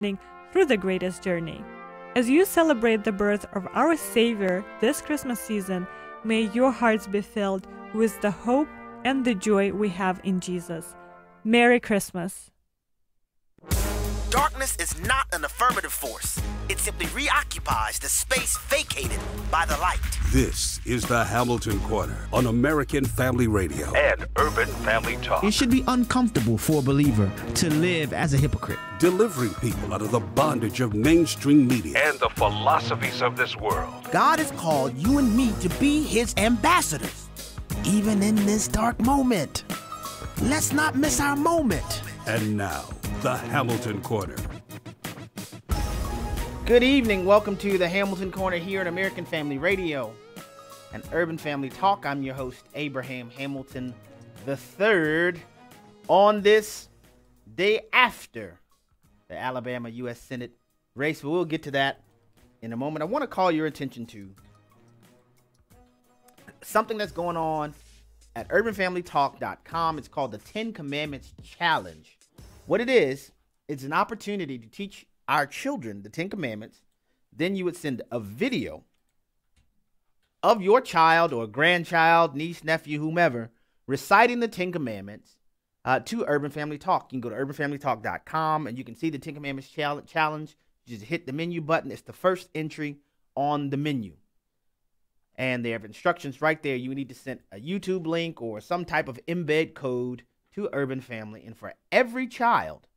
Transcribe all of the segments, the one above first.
through the greatest journey. As you celebrate the birth of our Savior this Christmas season, may your hearts be filled with the hope and the joy we have in Jesus. Merry Christmas. Darkness is not an affirmative force. It simply reoccupies the space vacated by the light. This is the Hamilton Corner on American Family Radio and Urban Family Talk. It should be uncomfortable for a believer to live as a hypocrite. Delivering people out of the bondage of mainstream media and the philosophies of this world. God has called you and me to be his ambassadors, even in this dark moment. Let's not miss our moment. And now, the Hamilton Corner. Good evening. Welcome to the Hamilton Corner here at American Family Radio and Urban Family Talk. I'm your host, Abraham Hamilton III. On this day after the Alabama U.S. Senate race, but we'll get to that in a moment. I want to call your attention to something that's going on at urbanfamilytalk.com. It's called the 10 Commandments Challenge. What it is, it's an opportunity to teach our children the 10 Commandments. Then you would send a video of your child or grandchild, niece, nephew, whomever, reciting the 10 Commandments to Urban Family Talk. You can go to urbanfamilytalk.com and you can see the 10 Commandments challenge. You just hit the menu button. It's the first entry on the menu. And they have instructions right there. You need to send a YouTube link or some type of embed code to Urban Family. And for every child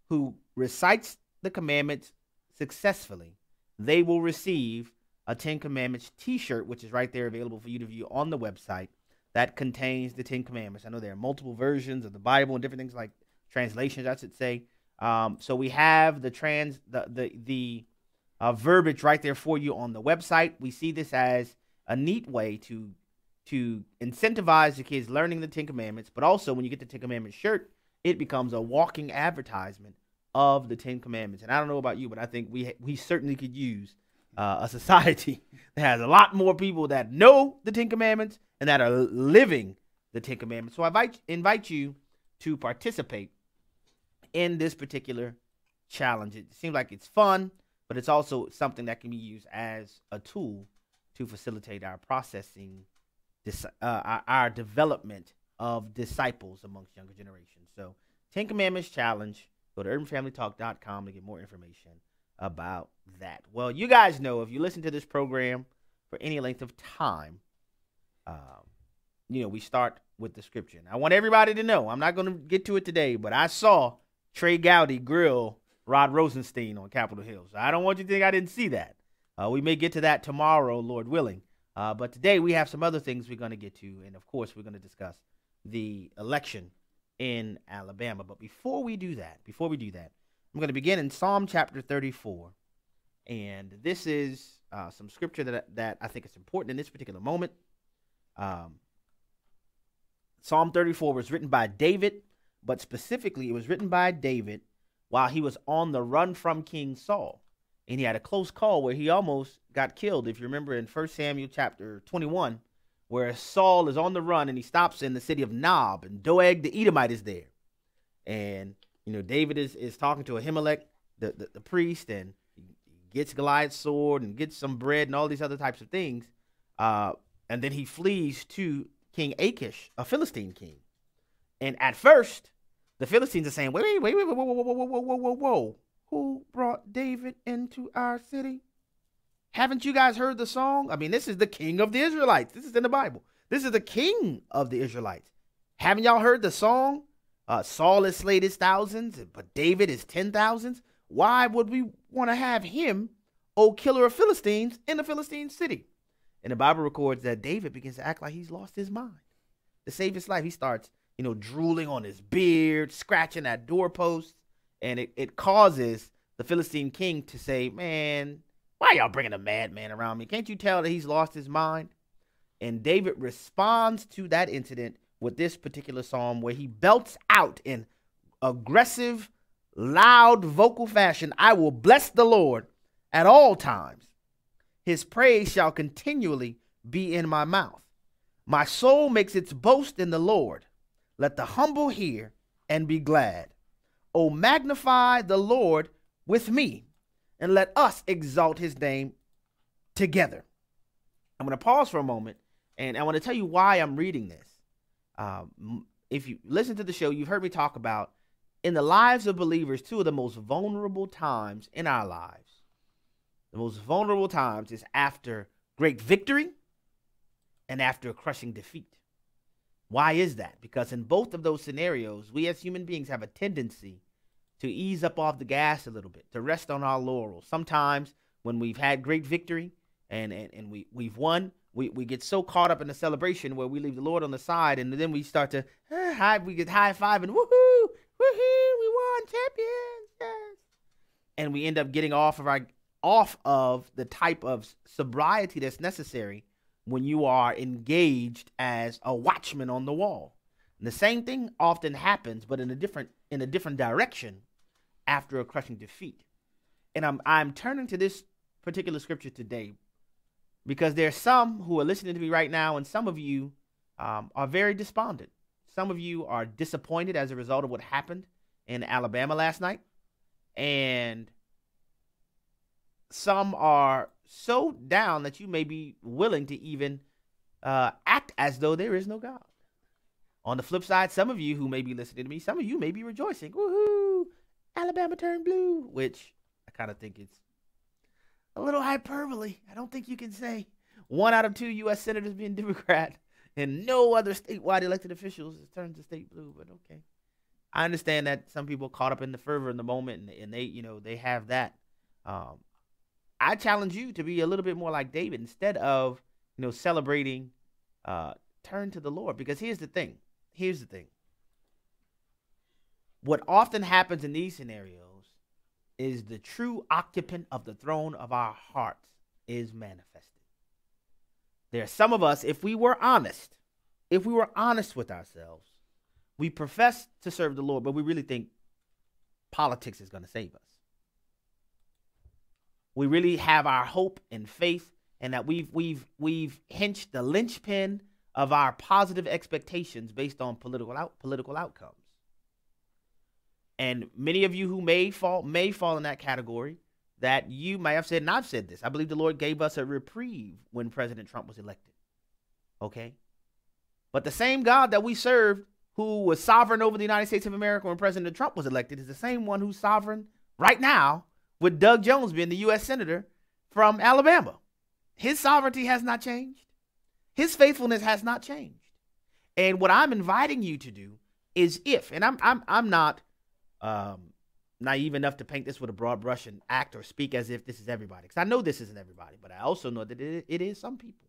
who recites the commandments successfully, they will receive a 10 Commandments t-shirt, which is right there available for you to view on the website, that contains the 10 Commandments. I know there are multiple versions of the Bible and different things, like translations, I should say. So we have the verbiage right there for you on the website. We see this as a neat way to incentivize the kids learning the 10 Commandments, but also when you get the 10 Commandments shirt, it becomes a walking advertisement of the 10 Commandments. And I don't know about you, but I think we certainly could use a society that has a lot more people that know the 10 Commandments and that are living the 10 Commandments. So I invite you to participate in this particular challenge. It seems like it's fun, but it's also something that can be used as a tool to facilitate our processing, our development of disciples amongst younger generations. So 10 Commandments Challenge. Go to urbanfamilytalk.com to get more information about that. Well, you guys know, if you listen to this program for any length of time, we start with the scripture. And I want everybody to know, I'm not going to get to it today, but I saw Trey Gowdy grill Rod Rosenstein on Capitol Hill. So I don't want you to think I didn't see that. We may get to that tomorrow, Lord willing. But today we have some other things we're going to get to. And, of course, we're going to discuss the election in Alabama. But before we do that, I'm going to begin in Psalm chapter 34. And this is some scripture that I think is important in this particular moment. Psalm 34 was written by David, but specifically it was written by David while he was on the run from King Saul. And he had a close call where he almost got killed. If you remember in 1 Samuel chapter 21, where Saul is on the run and he stops in the city of Nob, and Doeg the Edomite is there. And, David is talking to Ahimelech, the priest, and he gets Goliath's sword and gets some bread and all these other types of things. And then he flees to King Achish, a Philistine king. And at first, the Philistines are saying, wait, whoa. Who brought David into our city? Haven't you guys heard the song? I mean, this is the king of the Israelites. This is in the Bible. This is the king of the Israelites. Haven't y'all heard the song? Saul has slayed his thousands, but David is 10,000s. Why would we want to have him, O killer of Philistines, in the Philistine city? And the Bible records that David begins to act like he's lost his mind. To save his life, he starts, drooling on his beard, scratching at doorposts. And it causes the Philistine king to say, man, why y'all bringing a madman around me? Can't you tell that he's lost his mind? And David responds to that incident with this particular psalm where he belts out in aggressive, loud vocal fashion, I will bless the Lord at all times. His praise shall continually be in my mouth. My soul makes its boast in the Lord. Let the humble hear and be glad. O magnify the Lord with me, and let us exalt his name together. I'm going to pause for a moment, and I want to tell you why I'm reading this. If you listen to the show, you've heard me talk about, in the lives of believers, two of the most vulnerable times in our lives. The most vulnerable times is after great victory and after a crushing defeat. Why is that? Because in both of those scenarios, we as human beings have a tendency to ease up off the gas a little bit, to rest on our laurels. Sometimes when we've had great victory and we've won, we get so caught up in the celebration where we leave the Lord on the side, and then we start to we get high five and woohoo, we won, champions, yes. And we end up getting off of the type of sobriety that's necessary when you are engaged as a watchman on the wall. And the same thing often happens, but in a different direction after a crushing defeat. And I'm turning to this particular scripture today because there are some who are listening to me right now, and some of you are very despondent. Some of you are disappointed as a result of what happened in Alabama last night. And some are so down that you may be willing to even act as though there is no God. On the flip side, some of you who may be listening to me, some of you may be rejoicing. Woohoo! Alabama turned blue, which I kind of think it's a little hyperbole. I don't think you can say 1 out of 2 U.S. senators being Democrat and no other statewide elected officials has turned the state blue, but okay. I understand that some people are caught up in the fervor in the moment, and they have that. I challenge you to be a little bit more like David. Instead of, celebrating, turn to the Lord. Because here's the thing. What often happens in these scenarios is the true occupant of the throne of our hearts is manifested. There are some of us, if we were honest with ourselves, we profess to serve the Lord, but we really think politics is going to save us. We really have our hope and faith, and that we've hinged the linchpin of our positive expectations based on political outcomes. And many of you who may fall in that category, that you may have said, and I've said this, I believe the Lord gave us a reprieve when President Trump was elected. Okay? But the same God that we served, who was sovereign over the United States of America when President Trump was elected, is the same one who's sovereign right now with Doug Jones being the U.S. Senator from Alabama. His sovereignty has not changed. His faithfulness has not changed. And what I'm inviting you to do is and I'm not naive enough to paint this with a broad brush and act or speak as if this is everybody. Because I know this isn't everybody, but I also know that it is some people.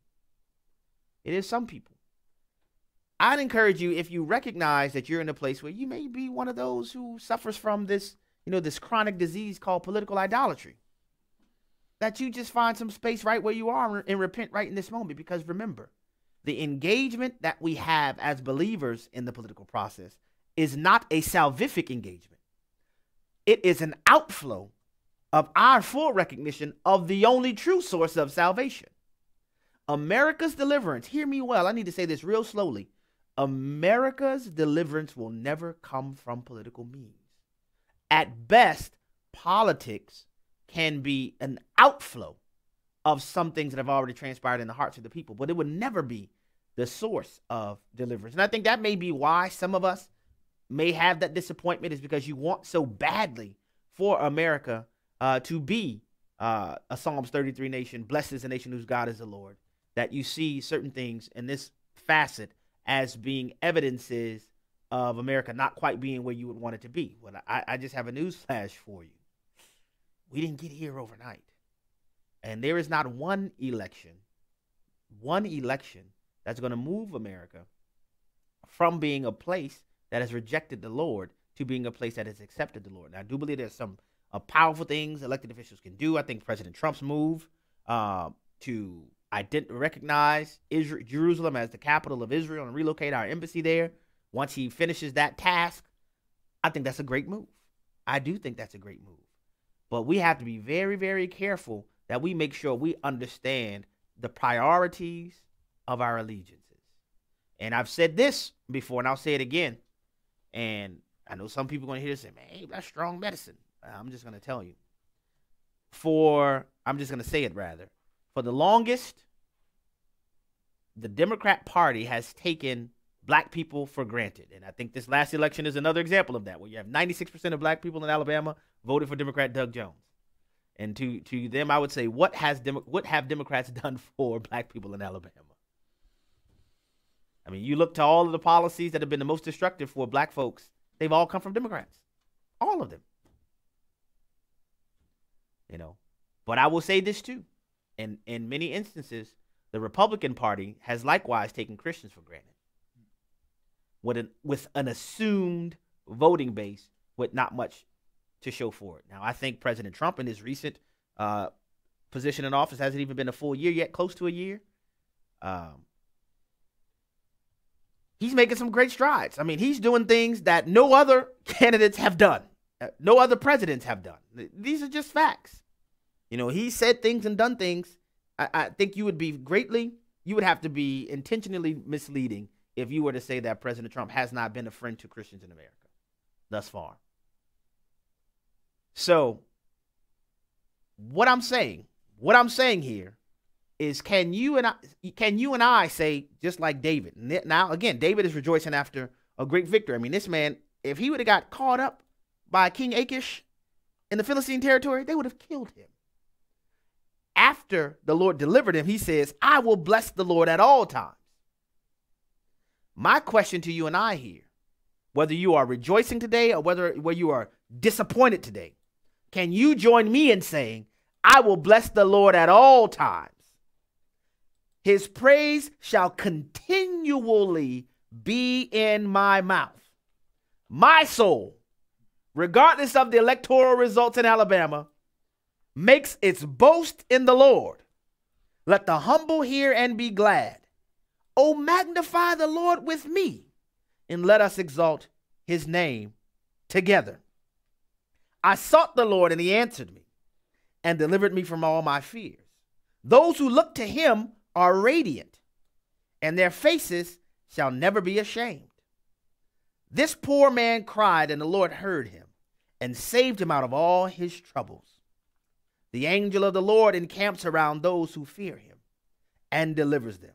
It is some people. I'd encourage you, if you recognize that you're in a place where you may be one of those who suffers from this, this chronic disease called political idolatry, that you just find some space right where you are and repent right in this moment. Because remember, the engagement that we have as believers in the political process is not a salvific engagement. It is an outflow of our full recognition of the only true source of salvation. America's deliverance, hear me well, I need to say this real slowly. America's deliverance will never come from political means. At best, politics can be an outflow of some things that have already transpired in the hearts of the people, but it would never be the source of deliverance. And I think that may be why some of us may have that disappointment, is because you want so badly for America to be a Psalms 33 nation, blessed is the nation whose God is the Lord, that you see certain things in this facet as being evidences of America not quite being where you would want it to be. Well, I just have a news flash for you. We didn't get here overnight. And there is not one election that's going to move America from being a place that has rejected the Lord to being a place that has accepted the Lord. Now, I do believe there's some powerful things elected officials can do. I think President Trump's move to recognize Jerusalem as the capital of Israel and relocate our embassy there, once he finishes that task, I think that's a great move. I do think that's a great move. But we have to be very, very careful that we make sure we understand the priorities of our allegiances. And I've said this before, and I'll say it again. And I know some people are going to hear this and say, man, that's strong medicine. I'm just going to tell you, I'm just going to say it rather, for the longest, the Democrat Party has taken black people for granted. And I think this last election is another example of that, where you have 96% of black people in Alabama voted for Democrat Doug Jones. And to them, I would say, what have Democrats done for black people in Alabama? I mean, you look to all of the policies that have been the most destructive for black folks, they've all come from Democrats. All of them. You know, but I will say this too. In many instances, the Republican Party has likewise taken Christians for granted. With an assumed voting base with not much to show for it. Now, I think President Trump in his recent position in office, hasn't even been a full year yet, close to a year. He's making some great strides. I mean, he's doing things that no other candidates have done. No other presidents have done. These are just facts. You know, he said things and done things. I think you would have to be intentionally misleading if you were to say that President Trump has not been a friend to Christians in America thus far. So what I'm saying here is, can you and I say, just like David? Now, again, David is rejoicing after a great victory. I mean, this man, if he would have got caught up by King Achish in the Philistine territory, they would have killed him. After the Lord delivered him, he says, I will bless the Lord at all times. My question to you and I here, whether you are rejoicing today or whether you are disappointed today, can you join me in saying, I will bless the Lord at all times? His praise shall continually be in my mouth. My soul, regardless of the electoral results in Alabama, makes its boast in the Lord. Let the humble hear and be glad. Oh, magnify the Lord with me, and let us exalt his name together. I sought the Lord, and he answered me and delivered me from all my fears. Those who look to him are radiant, and their faces shall never be ashamed. This poor man cried, and the Lord heard him and saved him out of all his troubles. The angel of the Lord encamps around those who fear him and delivers them.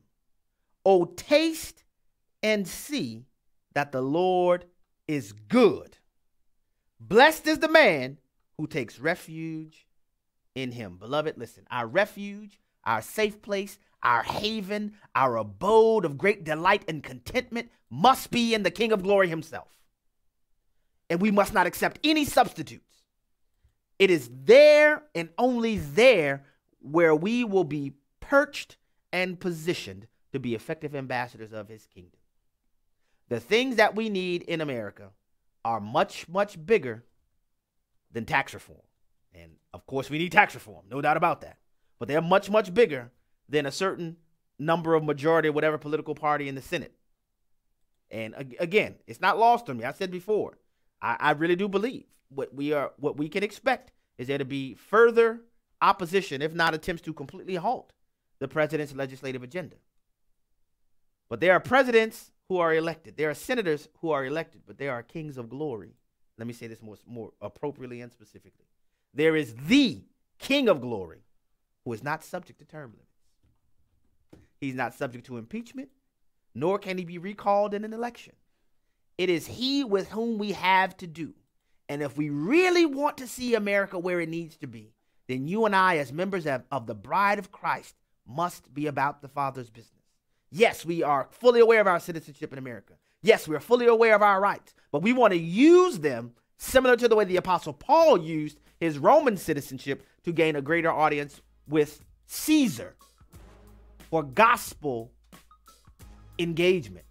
Oh, taste and see that the Lord is good. Blessed is the man who takes refuge in him. Beloved, listen, our refuge, our safe place, our haven, our abode of great delight and contentment must be in the King of Glory himself. And we must not accept any substitutes. It is there and only there where we will be perched and positioned to be effective ambassadors of his kingdom. The things that we need in America are much, much bigger than tax reform. And of course, we need tax reform, no doubt about that. But they're much, much bigger than a certain number of majority of whatever political party in the Senate. And again, it's not lost on me. I said before, I really do believe what we can expect is there to be further opposition, if not attempts to completely halt the president's legislative agenda. But there are presidents who are elected. There are senators who are elected, but there are kings of glory. Let me say this more appropriately and specifically. There is the King of glory who is not subject to term limits. He's not subject to impeachment, nor can he be recalled in an election. It is he with whom we have to do. And if we really want to see America where it needs to be, then you and I, as members of the bride of Christ, must be about the Father's business. Yes, we are fully aware of our citizenship in America. Yes, we are fully aware of our rights, but we want to use them similar to the way the Apostle Paul used his Roman citizenship to gain a greater audience with Caesar for gospel engagement.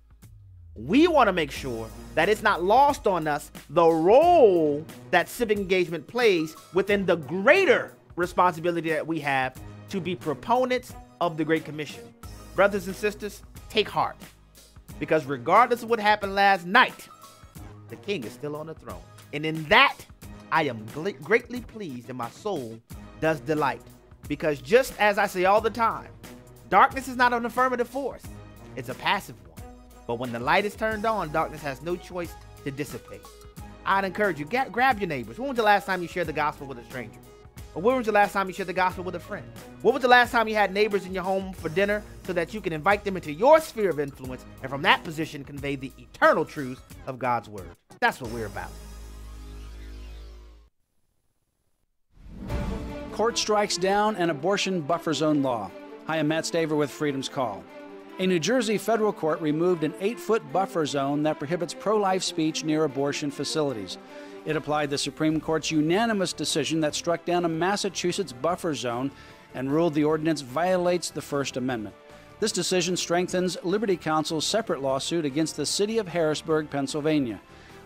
We want to make sure that it's not lost on us the role that civic engagement plays within the greater responsibility that we have to be proponents of the Great Commission. Brothers and sisters, take heart, because regardless of what happened last night, the King is still on the throne. And in that, I am greatly pleased, and my soul does delight. Because just as I say all the time, darkness is not an affirmative force. It's a passive one. But when the light is turned on, darkness has no choice to dissipate. I'd encourage you, grab your neighbors. When was the last time you shared the gospel with a stranger? Or when was the last time you shared the gospel with a friend? What was the last time you had neighbors in your home for dinner so that you can invite them into your sphere of influence and from that position convey the eternal truths of God's word? That's what we're about. Court strikes down an abortion buffer zone law. Hi, I'm Matt Staver with Freedom's Call. A New Jersey federal court removed an 8-foot buffer zone that prohibits pro-life speech near abortion facilities. It applied the Supreme Court's unanimous decision that struck down a Massachusetts buffer zone and ruled the ordinance violates the First Amendment. This decision strengthens Liberty Counsel's separate lawsuit against the city of Harrisburg, Pennsylvania.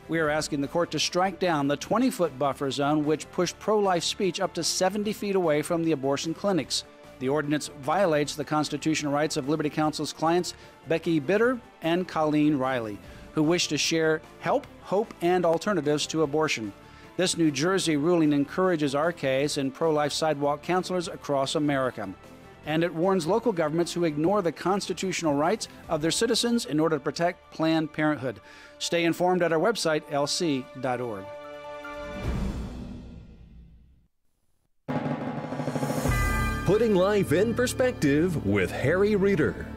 We are asking the court to strike down the 20-foot buffer zone, which pushed pro-life speech up to 70 feet away from the abortion clinics. The ordinance violates the constitutional rights of Liberty Counsel's clients Becky Bitter and Colleen Riley, who wish to share help, hope, and alternatives to abortion. This New Jersey ruling encourages our case and pro-life sidewalk counselors across America. And it warns local governments who ignore the constitutional rights of their citizens in order to protect Planned Parenthood. Stay informed at our website, lc.org. Putting life in perspective with Harry Reeder.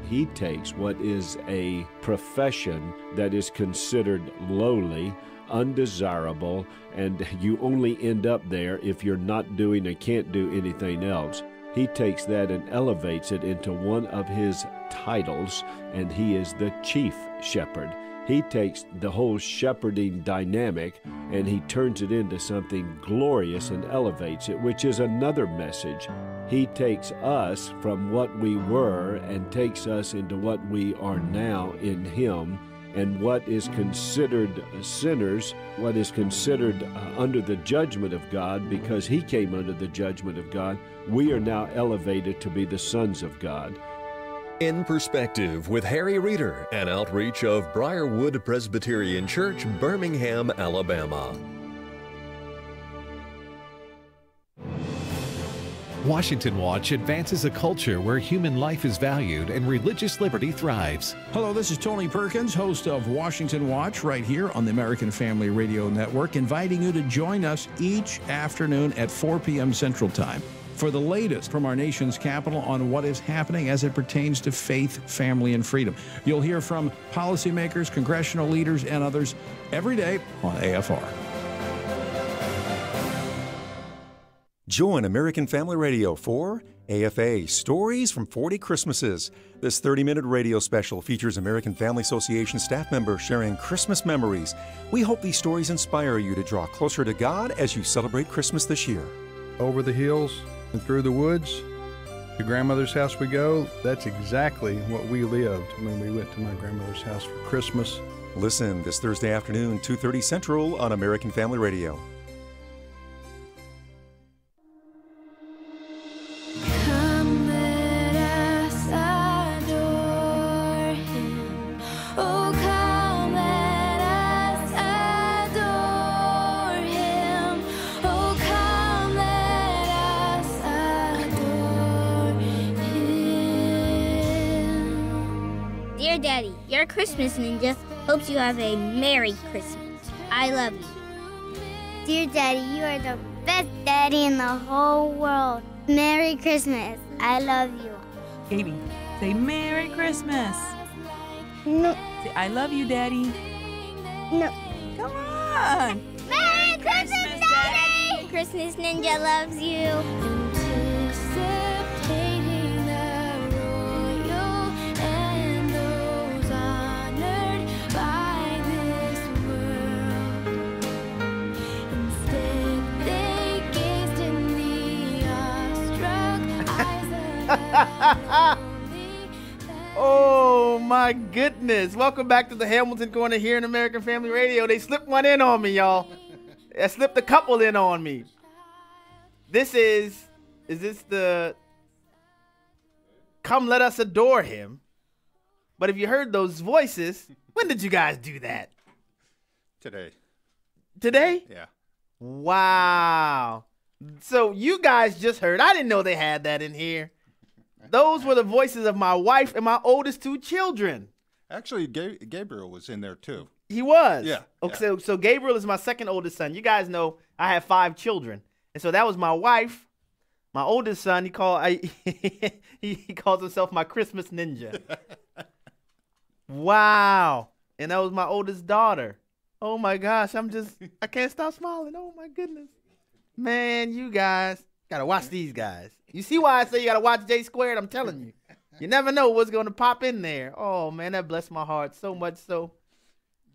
He takes what is a profession that is considered lowly, undesirable, and you only end up there if you're not doing and can't do anything else. He takes that and elevates it into one of his titles, and he is the chief shepherd. He takes the whole shepherding dynamic and he turns it into something glorious and elevates it, which is another message. He takes us from what we were and takes us into what we are now in Him, and what is considered sinners, what is considered under the judgment of God, because He came under the judgment of God, we are now elevated to be the sons of God. In Perspective with Harry Reeder, an outreach of Briarwood Presbyterian Church, Birmingham, Alabama. Washington Watch advances a culture where human life is valued and religious liberty thrives. Hello, this is Tony Perkins, host of Washington Watch, right here on the American Family Radio Network, inviting you to join us each afternoon at 4 p.m. Central Time for the latest from our nation's capital on what is happening as it pertains to faith, family, and freedom. You'll hear from policymakers, congressional leaders, and others every day on AFR. Join American Family Radio for AFA Stories from 40 Christmases. This 30-minute radio special features American Family Association staff members sharing Christmas memories. We hope these stories inspire you to draw closer to God as you celebrate Christmas this year. Over the hills and through the woods, to grandmother's house we go. That's exactly what we lived when we went to my grandmother's house for Christmas. Listen this Thursday afternoon, 2:30 Central on American Family Radio. Dear Daddy, your Christmas Ninja hopes you have a Merry Christmas. I love you. Dear Daddy, you are the best daddy in the whole world. Merry Christmas. I love you. Katie, say Merry Christmas. No. Say I love you, Daddy. No. Come on. Merry Christmas, Daddy! Christmas Ninja loves you. Oh my goodness. Welcome back to the Hamilton Corner here in American Family Radio. They slipped one in on me, y'all. They slipped a couple in on me. Is this the Come Let Us Adore Him? But if you heard those voices, when did you guys do that? Today. Today? Yeah. Wow. So you guys just heard, I didn't know they had that in here. Those were the voices of my wife and my oldest two children. Actually, Gabriel was in there too. He was? Yeah. Okay, so Gabriel is my second oldest son. You guys know I have 5 children. And so that was my wife. My oldest son, he calls himself my Christmas ninja. Wow. And that was my oldest daughter. Oh my gosh, I can't stop smiling. Oh my goodness. Man, you guys gotta watch these guys. You see why I say you gotta watch J Squared? I'm telling you. You never know what's gonna pop in there. Oh man, that blessed my heart so much so.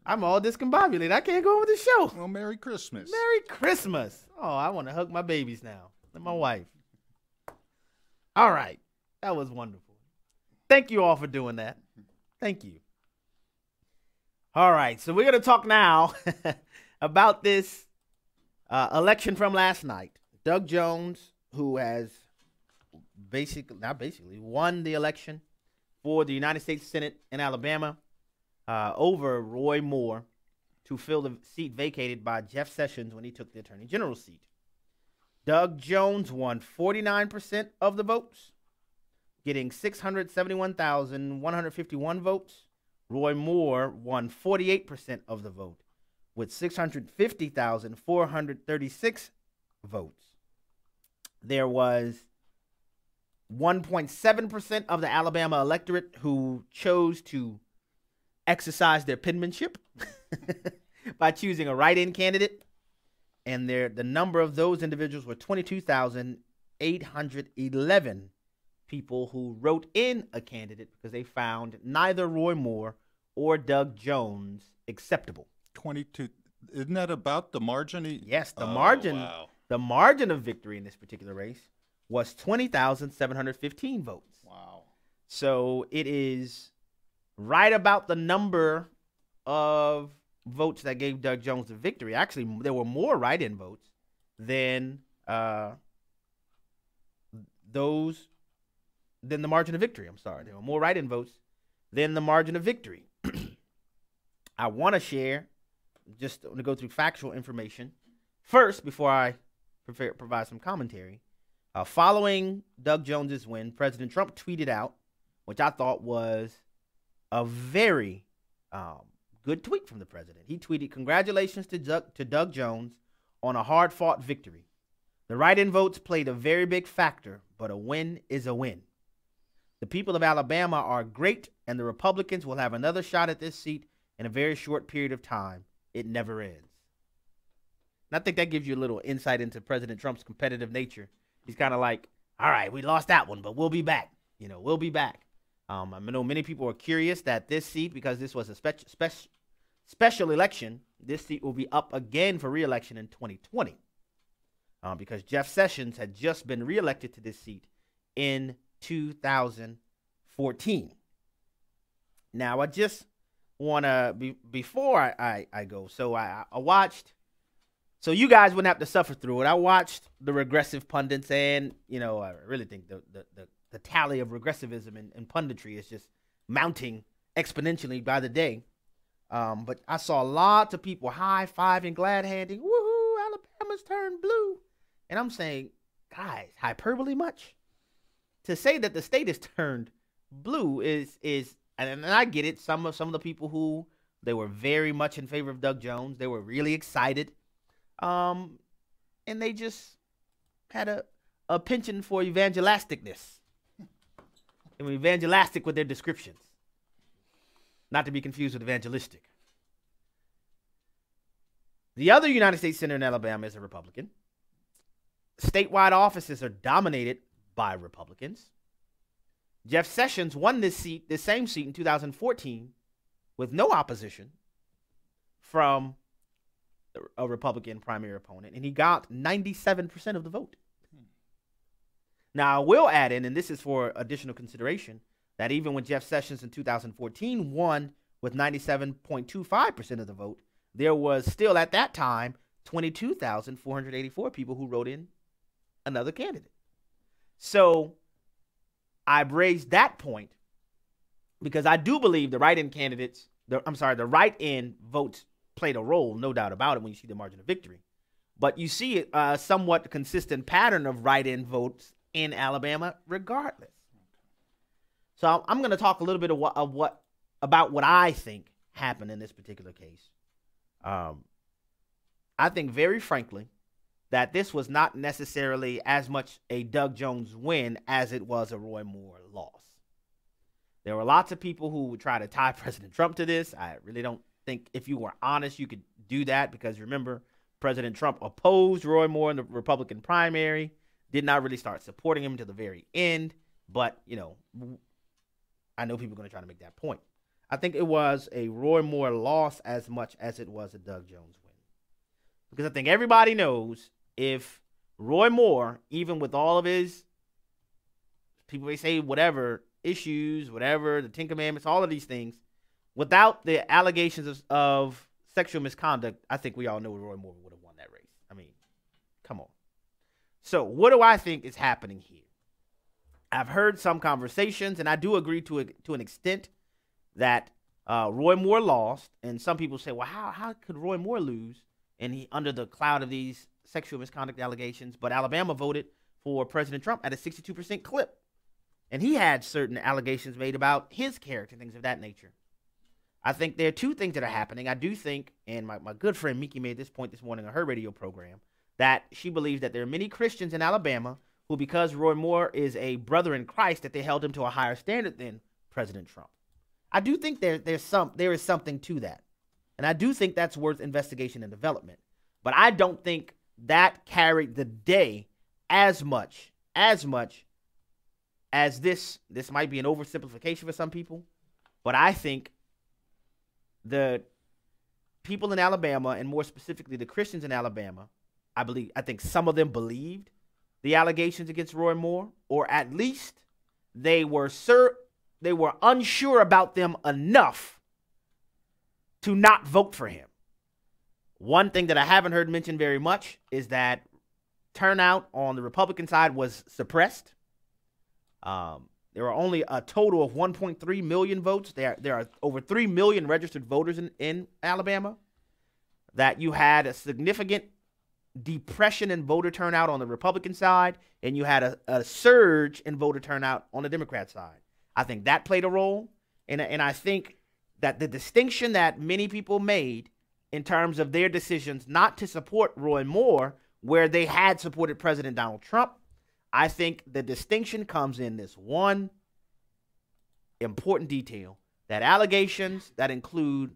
I'm all discombobulated. I can't go with the show. Well, Merry Christmas. Merry Christmas. Oh, I want to hug my babies now. And my wife. All right. That was wonderful. Thank you all for doing that. Thank you. All right. So we're going to talk now about this election from last night. Doug Jones, who has won the election for the United States Senate in Alabama over Roy Moore to fill the seat vacated by Jeff Sessions when he took the Attorney General seat. Doug Jones won 49% of the votes, getting 671,151 votes. Roy Moore won 48% of the vote with 650,436 votes. There was 1.7% of the Alabama electorate who chose to exercise their penmanship by choosing a write-in candidate. And the number of those individuals were 22,811 people who wrote in a candidate because they found neither Roy Moore or Doug Jones acceptable. 22. Isn't that about the margin? Yes, the margin. Wow. The margin of victory in this particular race was 20,715 votes. Wow. So it is right about the number of votes that gave Doug Jones the victory. Actually, there were more write-in votes than the margin of victory. I'm sorry. There were more write-in votes than the margin of victory. I want to share, just to go through factual information first before I provide some commentary. Following Doug Jones's win, President Trump tweeted out, which I thought was a very good tweet from the president. He tweeted, "Congratulations to Doug Jones on a hard-fought victory. The write-in votes played a very big factor, but a win is a win. The people of Alabama are great, and the Republicans will have another shot at this seat in a very short period of time. It never ends." And I think that gives you a little insight into President Trump's competitive nature. He's kind of like, all right, we lost that one, but we'll be back. We'll be back. I know many people are curious that this seat, because this was a special election, this seat will be up again for re-election in 2020 because Jeff Sessions had just been re-elected to this seat in 2014. Now, I just want to, before I go, so I watched, so you guys wouldn't have to suffer through it. I watched the regressive pundits, and, I really think the tally of regressivism and punditry is just mounting exponentially by the day. But I saw lots of people high-fiving, glad-handing, woohoo, Alabama's turned blue. And I'm saying, guys, hyperbole much? To say that the state is turned blue is and I get it, some of the people who, they were very much in favor of Doug Jones. They were really excited. And they just had a penchant for evangelisticness. They were evangelistic with their descriptions. Not to be confused with evangelistic. The other United States Senator in Alabama is a Republican. Statewide offices are dominated by Republicans. Jeff Sessions won this same seat in 2014 with no opposition from a Republican primary opponent, and he got 97% of the vote. Now, I will add in, and this is for additional consideration, that even when Jeff Sessions in 2014 won with 97.25% of the vote, there was still at that time 22,484 people who wrote in another candidate. So I've raised that point because I do believe the write-in candidates, the write-in votes played a role, no doubt about it, when you see the margin of victory. But you see a somewhat consistent pattern of write-in votes in Alabama regardless. So I'm going to talk a little bit about what I think happened in this particular case. I think, very frankly, that this was not necessarily as much a Doug Jones win as it was a Roy Moore loss. There were lots of people who would try to tie President Trump to this. I really don't think, if you were honest, you could do that, because remember, President Trump opposed Roy Moore in the Republican primary, did not really start supporting him until the very end. But, you know, I know people are going to try to make that point. I think it was a Roy Moore loss as much as it was a Doug Jones win. Because I think everybody knows if Roy Moore, even with all of his, people may say whatever, issues, whatever, the Ten Commandments, all of these things, without the allegations of sexual misconduct, I think we all know Roy Moore would have won that race. I mean, come on. So what do I think is happening here? I've heard some conversations, and I do agree to an extent that Roy Moore lost, and some people say, well, how could Roy Moore lose and he under the cloud of these sexual misconduct allegations? But Alabama voted for President Trump at a 62% clip, and he had certain allegations made about his character, things of that nature. I think there are two things that are happening. I do think, and my good friend Miki made this point this morning on her radio program, that she believes that there are many Christians in Alabama who, because Roy Moore is a brother in Christ, that they held him to a higher standard than President Trump. I do think there is something to that. And I do think that's worth investigation and development. But I don't think that carried the day as much as this. This might be an oversimplification for some people, but I think the people in Alabama, and more specifically the Christians in Alabama, I think some of them believed the allegations against Roy Moore, or at least they were unsure about them enough to not vote for him. One thing that I haven't heard mentioned very much is that turnout on the Republican side was suppressed. There are only a total of 1.3 million votes. There are over 3 million registered voters in Alabama. That you had a significant depression in voter turnout on the Republican side, and you had a surge in voter turnout on the Democrat side. I think that played a role, and I think that the distinction that many people made in terms of their decisions not to support Roy Moore, where they had supported President Donald Trump, I think the distinction comes in this one important detail, that allegations that include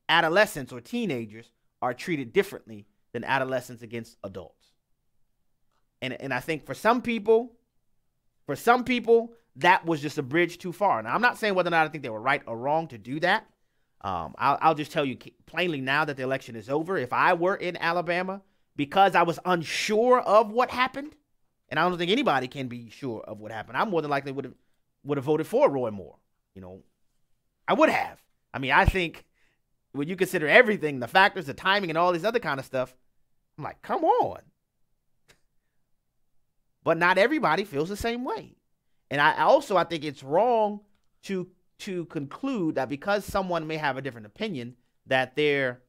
adolescents or teenagers are treated differently than adolescents against adults. And I think for some people, that was just a bridge too far. Now, I'm not saying whether or not I think they were right or wrong to do that. I'll just tell you plainly now that the election is over. If I were in Alabama, because I was unsure of what happened, and I don't think anybody can be sure of what happened, I more than likely would have voted for Roy Moore. You know, I would have. I mean, I think when you consider everything, the factors, the timing, and all this other kind of stuff, I'm like, come on. But not everybody feels the same way. And I think it's wrong to conclude that because someone may have a different opinion, that their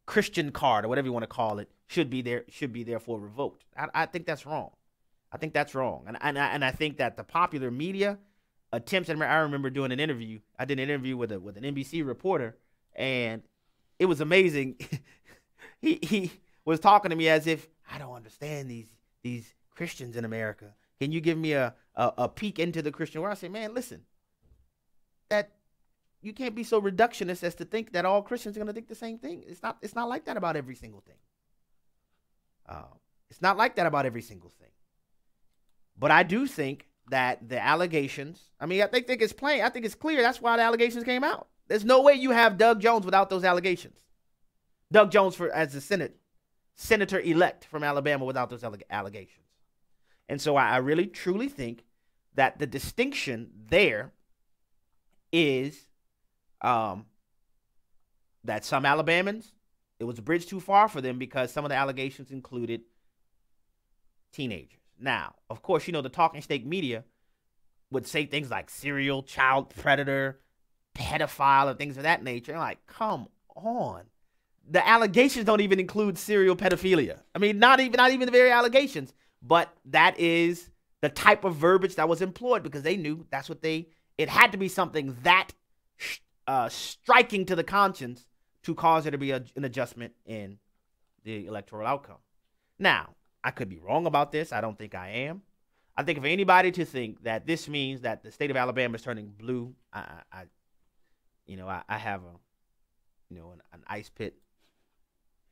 Christian card, or whatever you want to call it, should be therefore revoked. I think that's wrong. I think that's wrong. And I think that the popular media attempts, and I remember doing an interview. I did an interview with an NBC reporter, and it was amazing. he was talking to me as if, I don't understand these Christians in America. Can you give me a peek into the Christian world? I say, man, listen, that you can't be so reductionist as to think that all Christians are going to think the same thing. It's not like that about every single thing. It's not like that about every single thing. But I do think that the allegations, I mean, I think it's plain. I think it's clear. That's why the allegations came out. There's no way you have Doug Jones without those allegations. Doug Jones as the senator-elect from Alabama without those allegations. And so I really, truly think that the distinction there is that some Alabamans, it was a bridge too far for them because some of the allegations included teenagers. Now, of course, the talking snake media would say things like serial child predator, pedophile, and things of that nature. And like, come on. The allegations don't even include serial pedophilia. I mean, not even the very allegations, but that is the type of verbiage that was employed because they knew it had to be something that striking to the conscience to cause there to be an adjustment in the electoral outcome. Now, I could be wrong about this. I don't think I am. I think for anybody to think that this means that the state of Alabama is turning blue, I have an ice pit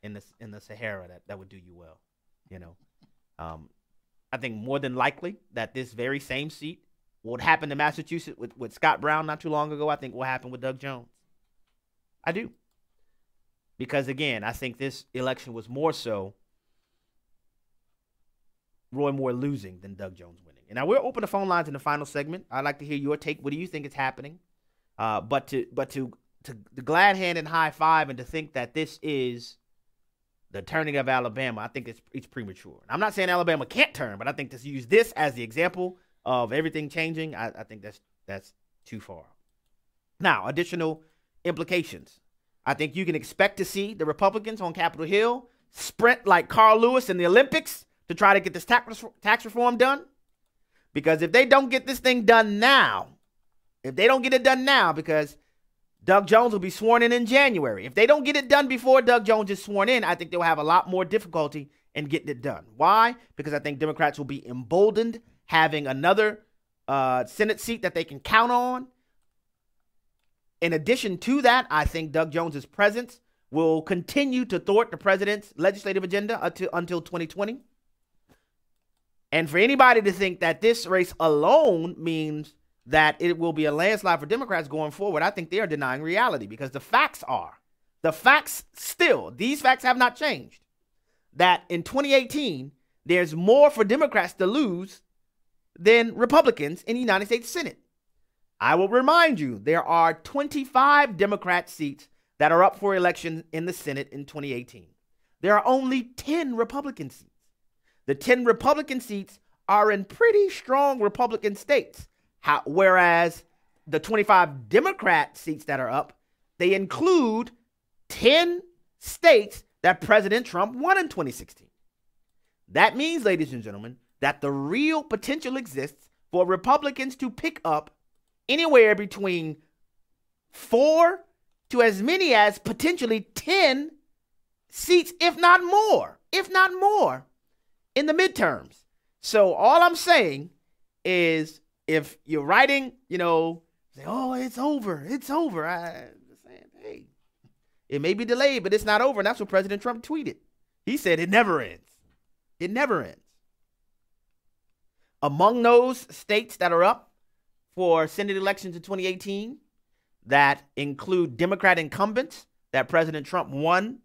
in the Sahara that would do you well. I think more than likely that this very same seat, what happened in Massachusetts with Scott Brown not too long ago, I think will happen with Doug Jones. I do. Because, again, I think this election was more so Roy Moore losing than Doug Jones winning. And now we'll open the phone lines in the final segment. I'd like to hear your take. What do you think is happening? But to the glad hand and high five and to think that this is the turning of Alabama, I think it's premature. I'm not saying Alabama can't turn, but I think to use this as the example of everything changing, I think that's too far. Now, additional implications. I think you can expect to see the Republicans on Capitol Hill sprint like Carl Lewis in the Olympics to try to get this tax reform done. Because if they don't get this thing done now, because Doug Jones will be sworn in January. If they don't get it done before Doug Jones is sworn in, I think they'll have a lot more difficulty in getting it done. Why? Because I think Democrats will be emboldened having another Senate seat that they can count on. In addition to that, I think Doug Jones's presence will continue to thwart the president's legislative agenda until 2020. And for anybody to think that this race alone means that it will be a landslide for Democrats going forward, I think they are denying reality, because these facts have not changed, that in 2018, there's more for Democrats to lose than Republicans in the United States Senate. I will remind you, there are 25 Democrat seats that are up for election in the Senate in 2018. There are only 10 Republican seats. The 10 Republican seats are in pretty strong Republican states. Whereas the 25 Democrat seats that are up, they include 10 states that President Trump won in 2016. That means, ladies and gentlemen, that the real potential exists for Republicans to pick up anywhere between 4 to as many as potentially 10 seats, if not more, in the midterms. So all I'm saying is, if you're writing, say, oh, it's over. I'm just saying, hey, it may be delayed, but it's not over. And that's what President Trump tweeted. He said it never ends. It never ends. Among those states that are up for Senate elections in 2018 that include Democrat incumbents that President Trump won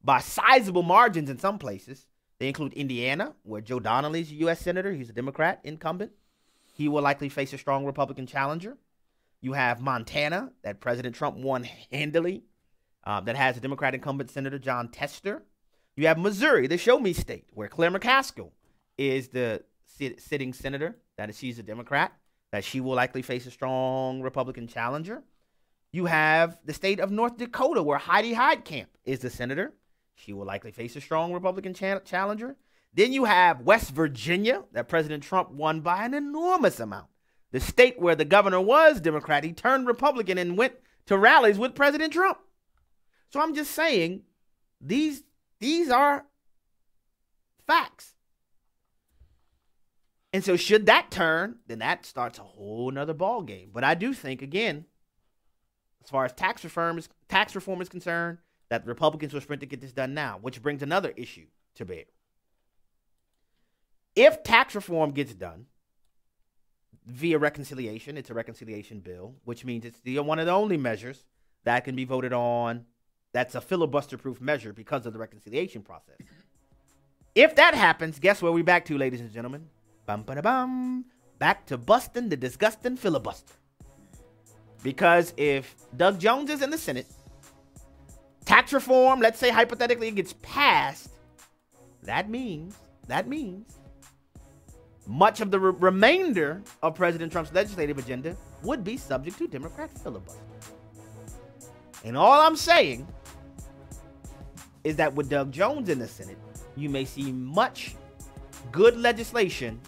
by sizable margins in some places, they include Indiana, where Joe Donnelly's a U.S. Senator. He's a Democrat incumbent. He will likely face a strong Republican challenger. You have Montana, that President Trump won handily, that has a Democrat incumbent Senator John Tester. You have Missouri, the Show Me State, where Claire McCaskill is the sitting senator. She's a Democrat, that she will likely face a strong Republican challenger. You have the state of North Dakota, where Heidi Heitkamp is the senator. She will likely face a strong Republican challenger. Then you have West Virginia, that President Trump won by an enormous amount. The state where the governor was Democrat, he turned Republican and went to rallies with President Trump. So I'm just saying, these are facts. And so should that turn, then that starts a whole nother ball game. But I do think, again, as far as tax reform is concerned, that Republicans will sprint to get this done now, which brings another issue to bear. If tax reform gets done via reconciliation, it's a reconciliation bill, which means it's one of the only measures that can be voted on that's a filibuster-proof measure because of the reconciliation process. If that happens, guess where we're back to, ladies and gentlemen? Bum-ba-da-bum. Back to busting the disgusting filibuster. Because if Doug Jones is in the Senate, tax reform, let's say hypothetically it gets passed, that means much of the remainder of President Trump's legislative agenda would be subject to Democrat filibuster. And all I'm saying is that with Doug Jones in the Senate, you may see much good legislation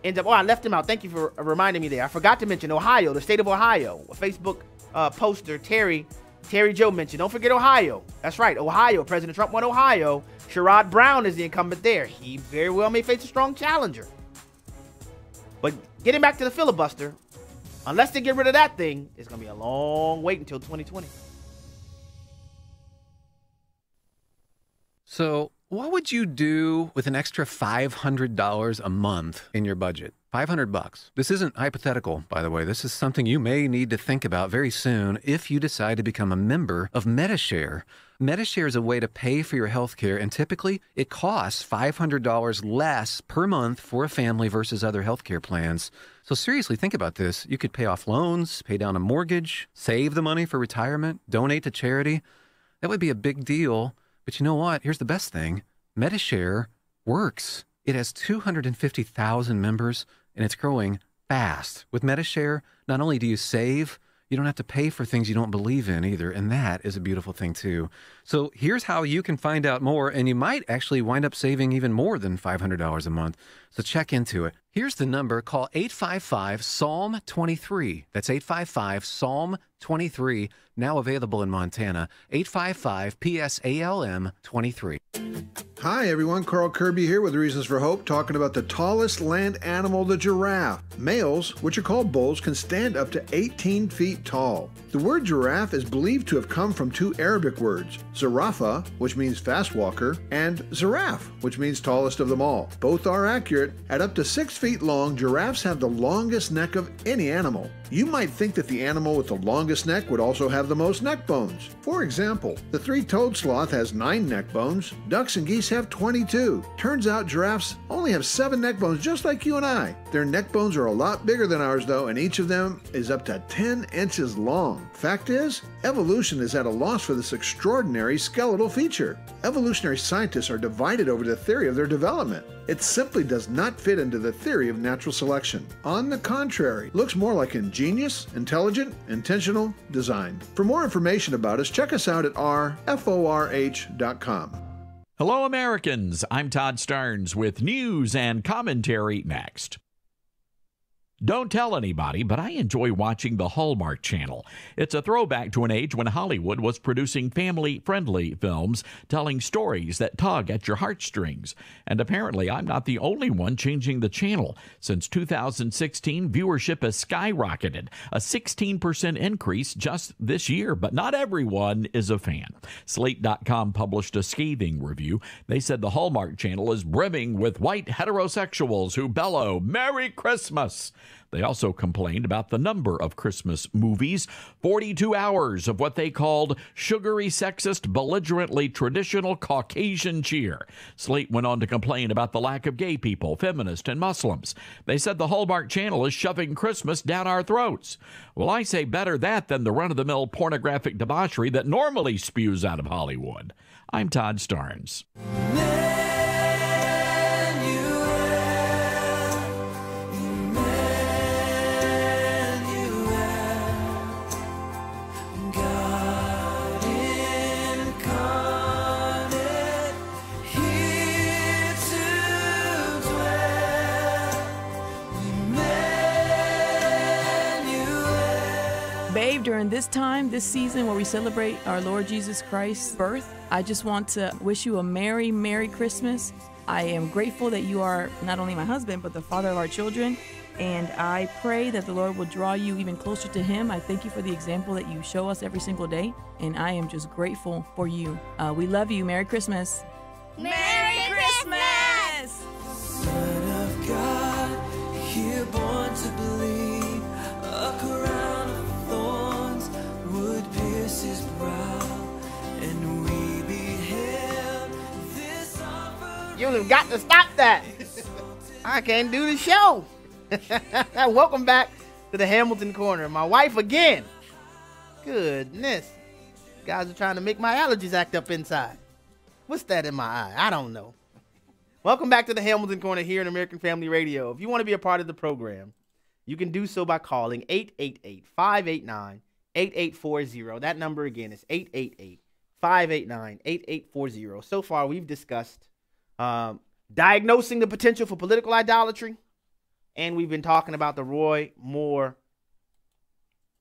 end up. Oh, I left him out. Thank you for reminding me there. I forgot to mention Ohio, the state of Ohio. A Facebook poster, Terry, Terry Joe mentioned, don't forget Ohio. That's right, Ohio. President Trump won Ohio. Sherrod Brown is the incumbent there. He very well may face a strong challenger. But getting back to the filibuster, unless they get rid of that thing, it's going to be a long wait until 2020. So what would you do with an extra $500 a month in your budget? $500. This isn't hypothetical, by the way. This is something you may need to think about very soon if you decide to become a member of Medi-Share. Medi-Share is a way to pay for your health care, and typically it costs $500 less per month for a family versus other health care plans. So seriously, think about this. You could pay off loans, pay down a mortgage, save the money for retirement, donate to charity. That would be a big deal. But you know what? Here's the best thing. Medi-Share works. It has 250,000 members, and it's growing fast. With Medi-Share, not only do you save, you don't have to pay for things you don't believe in either, and that is a beautiful thing too. So here's how you can find out more, and you might actually wind up saving even more than $500 a month. So check into it. Here's the number. Call 855-SALM-23. That's 855-SALM-23, now available in Montana. 855-PSALM-23. Hi everyone, Carl Kirby here with Reasons for Hope, talking about the tallest land animal, the giraffe. Males, which are called bulls, can stand up to 18 feet tall. The word giraffe is believed to have come from two Arabic words, zarafa, which means fast walker, and giraffe, which means tallest of them all. Both are accurate. At up to 6 feet long, giraffes have the longest neck of any animal. You might think that the animal with the longest neck would also have the most neck bones. For example, the three-toed sloth has 9 neck bones. Ducks and geese have 22. Turns out giraffes only have 7 neck bones, just like you and I. Their neck bones are a lot bigger than ours though, and each of them is up to 10 inches long. Fact is, evolution is at a loss for this extraordinary skeletal feature. Evolutionary scientists are divided over the theory of their development. It simply does not fit into the theory of natural selection. On the contrary, looks more like ingenious, intelligent, intentional design. For more information about us, check us out at rforh.com. Hello, Americans. I'm Todd Starnes with news and commentary next. Don't tell anybody, but I enjoy watching the Hallmark Channel. It's a throwback to an age when Hollywood was producing family-friendly films, telling stories that tug at your heartstrings. And apparently, I'm not the only one changing the channel. Since 2016, viewership has skyrocketed, a 16% increase just this year. But not everyone is a fan. Slate.com published a scathing review. They said the Hallmark Channel is brimming with white heterosexuals who bellow, "Merry Christmas!" They also complained about the number of Christmas movies, 42 hours of what they called sugary, sexist, belligerently traditional Caucasian cheer. Slate went on to complain about the lack of gay people, feminists, and Muslims. They said the Hallmark Channel is shoving Christmas down our throats. Well, I say better that than the run-of-the-mill pornographic debauchery that normally spews out of Hollywood. I'm Todd Starnes. Babe, during this time, this season where we celebrate our Lord Jesus Christ's birth, I just want to wish you a Merry, Merry Christmas. I am grateful that you are not only my husband, but the father of our children. And I pray that the Lord will draw you even closer to Him. I thank you for the example that you show us every single day. And I am just grateful for you. We love you. Merry Christmas. Merry Christmas! Son of God, here born to believe, a crown of thorns would pierce His brow, and we beheld this offering. You've got to stop that. I can't do the show. Welcome back to the Hamilton Corner. My wife again. Goodness. Guys are trying to make my allergies act up inside. What's that in my eye? I don't know. Welcome back to the Hamilton Corner here on American Family Radio. If you want to be a part of the program, you can do so by calling 888-589-8840. That number again is 888-589-8840. So far, we've discussed diagnosing the potential for political idolatry, and we've been talking about the Roy Moore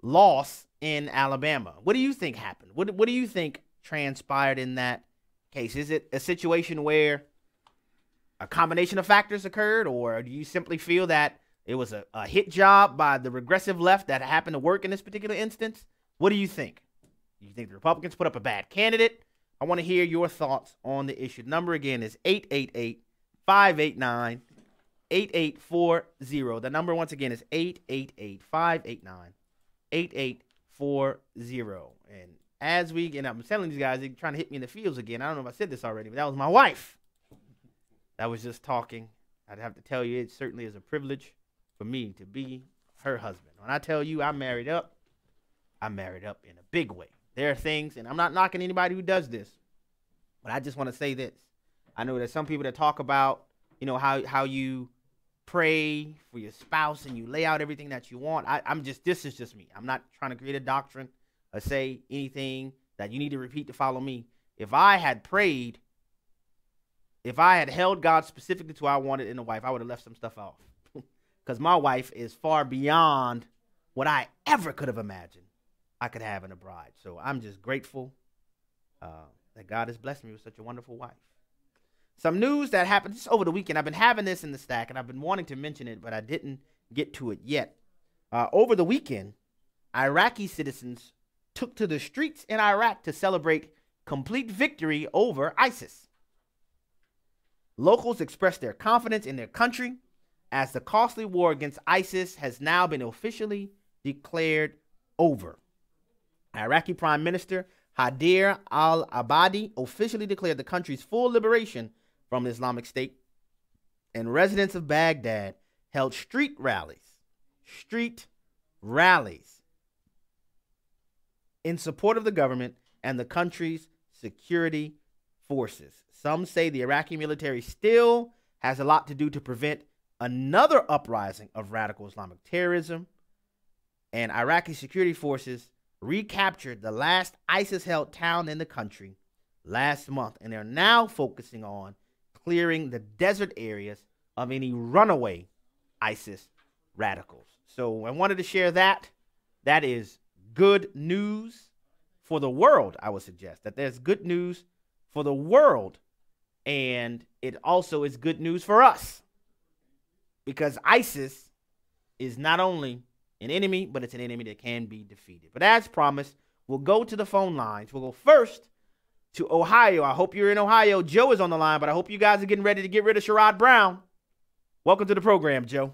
loss in Alabama. What do you think happened? What do you think transpired in that case? Is it a situation where a combination of factors occurred, or do you simply feel that it was a hit job by the regressive left that happened to work in this particular instance? What do you think? Do you think the Republicans put up a bad candidate? I want to hear your thoughts on the issue. The number again is 888-589-8840. The number once again is 888-589-8840. And as we get, I'm telling these guys, they're trying to hit me in the fields again. I don't know if I said this already, but that was my wife. That was just talking. I'd have to tell you, it certainly is a privilege for me to be her husband. When I tell you I'm married up in a big way. There are things, and I'm not knocking anybody who does this, but I just want to say this. I know there's some people that talk about, how you pray for your spouse and you lay out everything that you want. This is just me. I'm not trying to create a doctrine or say anything that you need to repeat to follow me. If I had prayed, if I had held God specifically to what I wanted in a wife, I would have left some stuff off. Because my wife is far beyond what I ever could have imagined I could have in a bride. So I'm just grateful that God has blessed me with such a wonderful wife. Some news that happened just over the weekend. I've been having this in the stack, and I've been wanting to mention it, but I didn't get to it yet. Over the weekend, Iraqi citizens took to the streets in Iraq to celebrate complete victory over ISIS. Locals expressed their confidence in their country as the costly war against ISIS has now been officially declared over. Iraqi Prime Minister Haider al-Abadi officially declared the country's full liberation from Islamic State, and residents of Baghdad held street rallies in support of the government and the country's security forces. Some say the Iraqi military still has a lot to do to prevent another uprising of radical Islamic terrorism, and Iraqi security forces recaptured the last ISIS-held town in the country last month, and they're now focusing on clearing the desert areas of any runaway ISIS radicals. So I wanted to share that. That is good news for the world, I would suggest. That there's good news for the world, and it also is good news for us. Because ISIS is not only an enemy, but it's an enemy that can be defeated. But as promised, we'll go to the phone lines. We'll go first to Ohio. I hope you're in Ohio. Joe is on the line, but I hope you guys are getting ready to get rid of Sherrod Brown. Welcome to the program, Joe.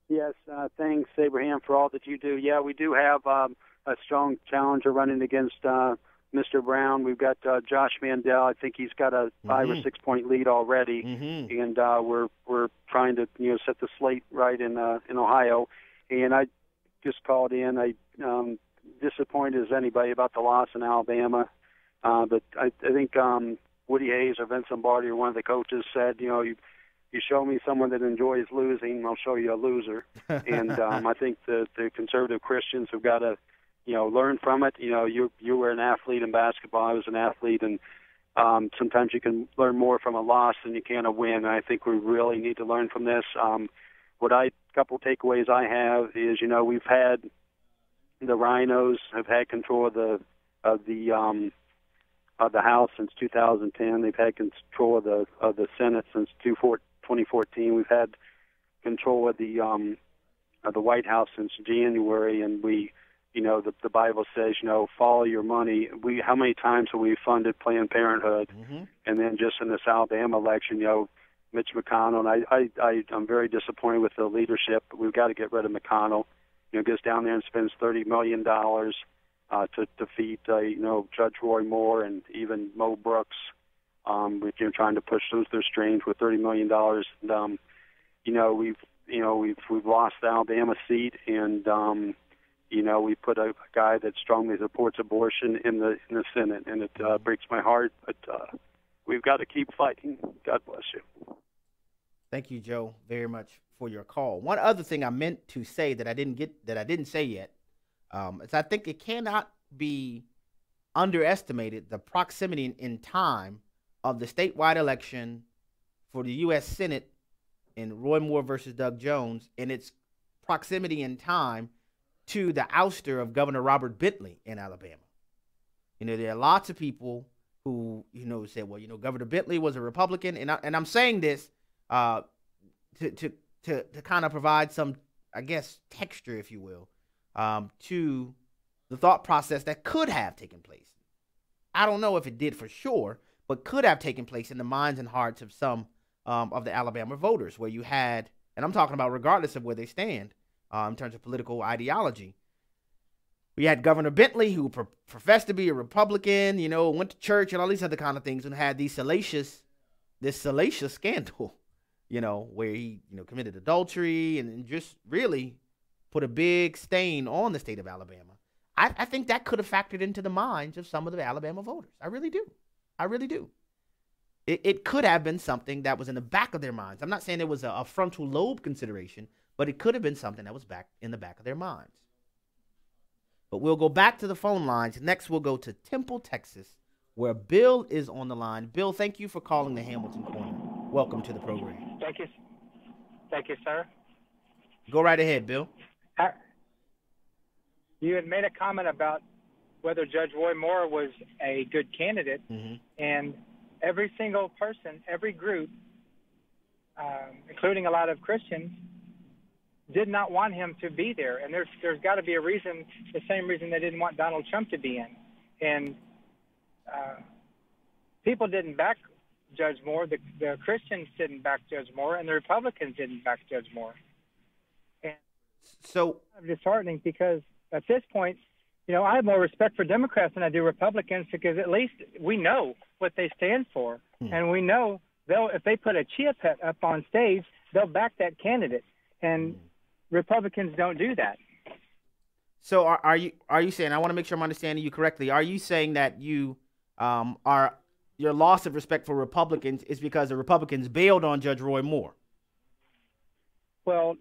Yes, thanks, Abraham, for all that you do. Yeah, we do have a strong challenger running against Mr. Brown. We've got Josh Mandel. I think he's got a 5 or 6 point lead already, and we're trying to set the slate right in Ohio. And I just called in. I disappointed as anybody about the loss in Alabama, but I think Woody Hayes or Vince Lombardi or one of the coaches said, you show me someone that enjoys losing, I'll show you a loser. And I think the conservative Christians have got to learn from it. You were an athlete in basketball. I was an athlete, and sometimes you can learn more from a loss than you can a win. And I think we really need to learn from this. Couple takeaways I have is, we've had the Rhinos have had control of the House since 2010. They've had control of the Senate since 2014. We've had control of the White House since January, and we. The Bible says, follow your money. How many times have we funded Planned Parenthood? And then just in this Alabama election, Mitch McConnell, and I'm very disappointed with the leadership. We've got to get rid of McConnell. Goes down there and spends $30 million to defeat, Judge Roy Moore and even Mo Brooks. We're trying to push Luther Strange with $30 million. And, we've lost the Alabama seat, and we put a guy that strongly supports abortion in the Senate, and it breaks my heart. But we've got to keep fighting. God bless you. Thank you, Joe, very much for your call. One other thing I meant to say that I didn't say yet, is I think it cannot be underestimated the proximity in time of the statewide election for the U.S. Senate in Roy Moore versus Doug Jones, and its proximity in time to the ouster of Governor Robert Bentley in Alabama. You know, there are lots of people who, you know, said, well, you know, Governor Bentley was a Republican. And I'm saying this to kind of provide some, I guess, texture, if you will, to the thought process that could have taken place. I don't know if it did for sure, but could have taken place in the minds and hearts of some of the Alabama voters, where you had, and I'm talking about regardless of where they stand in terms of political ideology. We had Governor Bentley, who professed to be a Republican, you know, went to church and all these other kind of things, and had this salacious scandal, you know, where he, you know, committed adultery and just really put a big stain on the state of Alabama. I think that could have factored into the minds of some of the Alabama voters. I really do. I really do. It could have been something that was in the back of their minds. I'm not saying it was a frontal lobe consideration, but it could have been something that was back in the back of their minds. But we'll go back to the phone lines. Next, we'll go to Temple, Texas, where Bill is on the line. Bill, thank you for calling the Hamilton Corner. Welcome to the program. Thank you. Thank you, sir. Go right ahead, Bill. You had made a comment about whether Judge Roy Moore was a good candidate, and every single person, every group, including a lot of Christians, did not want him to be there. And there's got to be a reason, the same reason they didn't want Donald Trump to be in. And people didn't back Judge Moore. The Christians didn't back Judge Moore, and the Republicans didn't back Judge Moore. And so it's disheartening because at this point, you know, I have more respect for Democrats than I do Republicans, because at least we know what they stand for. And we know if they put a chia pet up on stage, they'll back that candidate. And Republicans don't do that. So are you saying, I want to make sure I'm understanding you correctly, are you saying that you your loss of respect for Republicans is because the Republicans bailed on Judge Roy Moore? Well,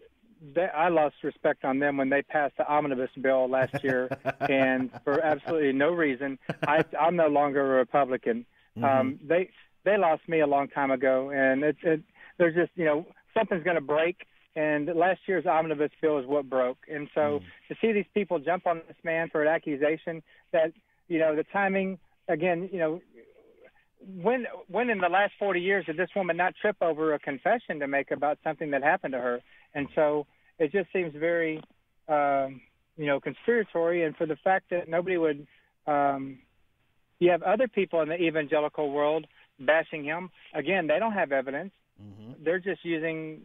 I lost respect on them when they passed the omnibus bill last year, and for absolutely no reason. I'm no longer a Republican. They lost me a long time ago, and there's just, you know, something's going to break. And last year's omnibus bill is what broke. And so to see these people jump on this man for an accusation that, you know, the timing, again, you know, when in the last 40 years did this woman not trip over a confession to make about something that happened to her? And so it just seems very, you know, conspiratory. And for the fact that nobody would, you have other people in the evangelical world bashing him. Again, they don't have evidence. They're just using,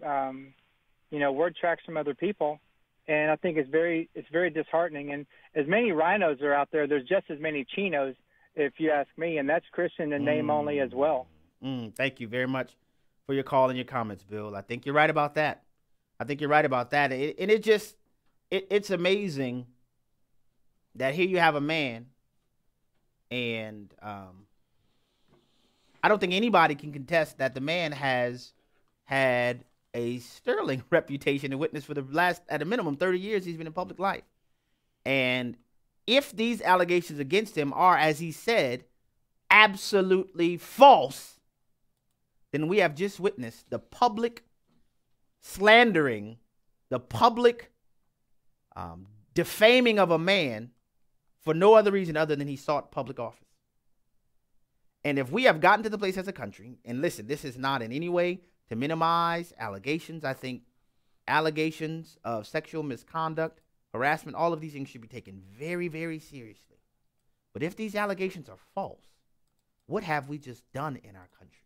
you know, word tracks from other people, and I think it's very disheartening. And as many rhinos are out there, there's just as many chinos, if you ask me, and that's Christian in name only as well. Thank you very much for your call and your comments, Bill. I think you're right about that. And it's amazing that here you have a man, and I don't think anybody can contest that the man has had a sterling reputation and witness for the last, at a minimum, 30 years he's been in public life. And if these allegations against him are, as he said, absolutely false, then we have just witnessed the public slandering, the public defaming of a man for no other reason other than he sought public office. And if we have gotten to the place as a country, and listen, this is not in any way to minimize allegations. I think allegations of sexual misconduct, harassment, all of these things should be taken very, very seriously. But if these allegations are false, what have we just done in our country?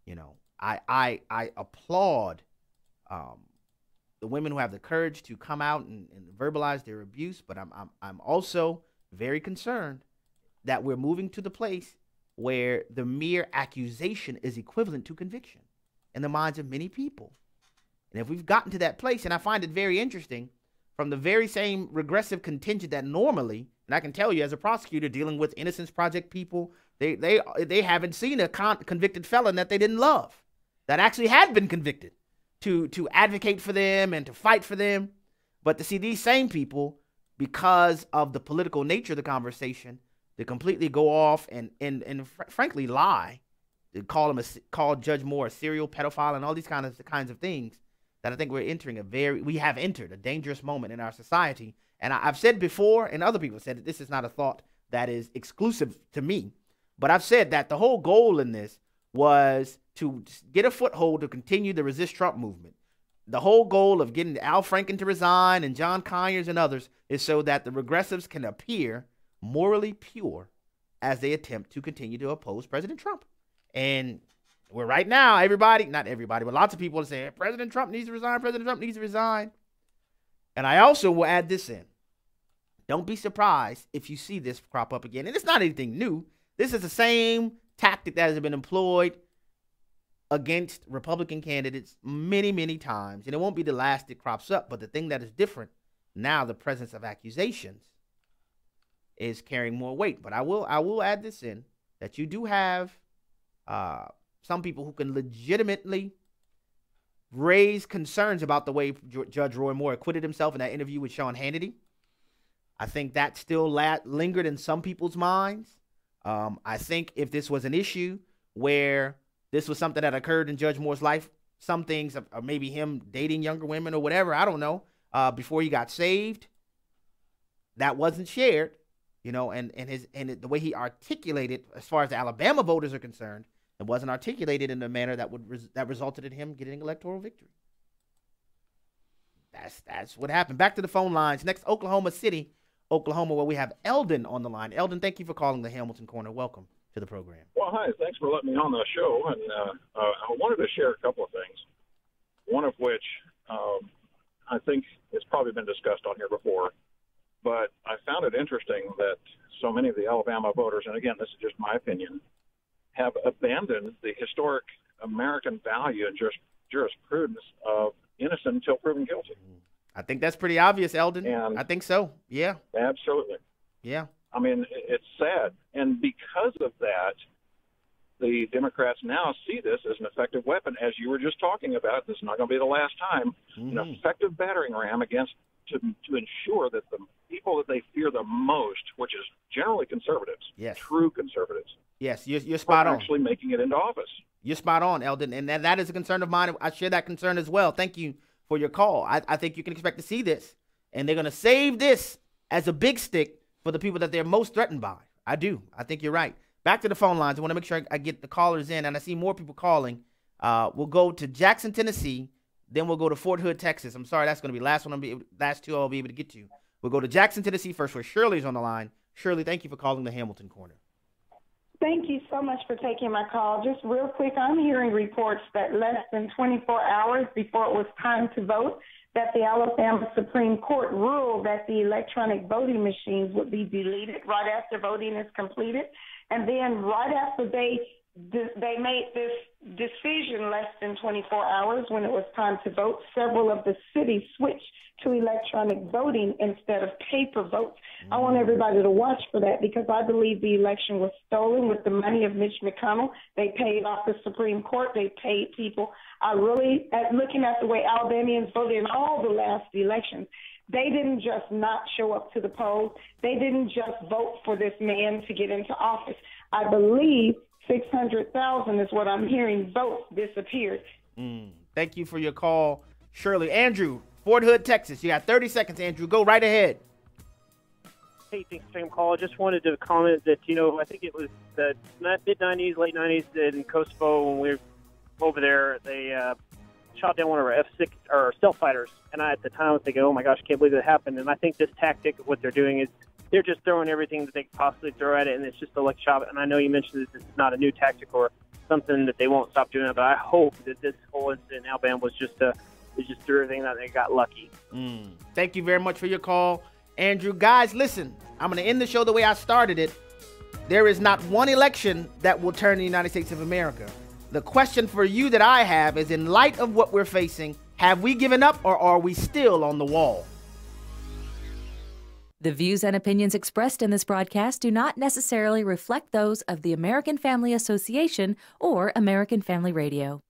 You know, I applaud the women who have the courage to come out and verbalize their abuse, but I'm also very concerned that we're moving to the place where the mere accusation is equivalent to conviction in the minds of many people. And if we've gotten to that place, and I find it very interesting, from the very same regressive contingent that normally, and I can tell you as a prosecutor dealing with Innocence Project people, they haven't seen a convicted felon that they didn't love, that actually had been convicted, to advocate for them and to fight for them. But to see these same people, because of the political nature of the conversation, to completely go off and frankly lie, to call Judge Moore a serial pedophile and all these kinds of things, that I think we have entered a dangerous moment in our society. And I've said before, and other people have said that this is not a thought that is exclusive to me, but I've said that the whole goal in this was to get a foothold to continue the resist Trump movement. The whole goal of getting Al Franken to resign and John Conyers and others is so that the regressives can appear morally pure as they attempt to continue to oppose President Trump. And we're right now, not everybody, but lots of people are saying, President Trump needs to resign, President Trump needs to resign. And I also will add this in. Don't be surprised if you see this crop up again. And it's not anything new. This is the same tactic that has been employed against Republican candidates many, many times. And it won't be the last it crops up. But the thing that is different now, the presence of accusations is carrying more weight. But I will add this in, that you do have some people who can legitimately raise concerns about the way Judge Roy Moore acquitted himself in that interview with Sean Hannity. I think that still lingered in some people's minds. I think if this was an issue where this was something that occurred in Judge Moore's life, some things, or maybe him dating younger women or whatever, I don't know, before he got saved, that wasn't shared, and the way he articulated, as far as the Alabama voters are concerned, it wasn't articulated in a manner that resulted in him getting electoral victory. That's what happened. Back to the phone lines. Next, Oklahoma City, Oklahoma, where we have Eldon on the line. Eldon, thank you for calling the Hamilton Corner. Welcome to the program. Well, hi. Thanks for letting me on the show. And I wanted to share a couple of things, one of which I think it's probably been discussed on here before, but I found it interesting that so many of the Alabama voters, and again, this is just my opinion, have abandoned the historic American value and jurisprudence of innocent until proven guilty. I think that's pretty obvious, Eldon. And I think so. Yeah. Absolutely. Yeah. I mean, it's sad. And because of that, the Democrats now see this as an effective weapon, as you were just talking about. This is not going to be the last time. An effective battering ram to ensure that the people that they fear the most, which is generally conservatives, true conservatives. Yes, you're spot on. Actually making it into office. You're spot on, Eldon, and that is a concern of mine. I share that concern as well. Thank you for your call. I think you can expect to see this, and they're going to save this as a big stick for the people that they're most threatened by. I do. I think you're right. Back to the phone lines. I want to make sure I get the callers in, and I see more people calling. We'll go to Jackson, Tennessee. Then we'll go to Fort Hood, Texas. I'm sorry, that's going to be last two I'll be able to get to. We'll go to Jackson, Tennessee first, where Shirley's on the line. Shirley, thank you for calling the Hamilton Corner. Thank you so much for taking my call. Just real quick, I'm hearing reports that less than 24 hours before it was time to vote, that the Alabama Supreme Court ruled that the electronic voting machines would be deleted right after voting is completed. And then right after they made this decision less than 24 hours when it was time to vote, several of the cities switched to electronic voting instead of paper votes. I want everybody to watch for that because I believe the election was stolen with the money of Mitch McConnell. They paid off the Supreme Court. They paid people. Looking at the way Alabamians voted in all the last elections, they didn't just not show up to the polls. They didn't just vote for this man to get into office. I believe 600,000 is what I'm hearing votes disappeared. Thank you for your call, Shirley. Andrew, Fort Hood, Texas. You got 30 seconds, Andrew. Go right ahead. Hey, thanks for taking the call. I just wanted to comment that, I think it was the mid-90s, late 90s in Kosovo when we were over there. They shot down one of our F-6 or stealth fighters. And I, at the time, was thinking, oh, my gosh, I can't believe that happened. And I think this tactic, what they're doing is they're just throwing everything that they could possibly throw at it, and it's just a luck shot. And I know you mentioned that this is not a new tactic or something that they won't stop doing, but I hope that this whole incident in Alabama was just threw everything that they got lucky. Thank you very much for your call, Andrew. Guys, listen, I'm going to end the show the way I started it. There is not one election that will turn the United States of America. The question for you that I have is, in light of what we're facing, have we given up or are we still on the wall? The views and opinions expressed in this broadcast do not necessarily reflect those of the American Family Association or American Family Radio.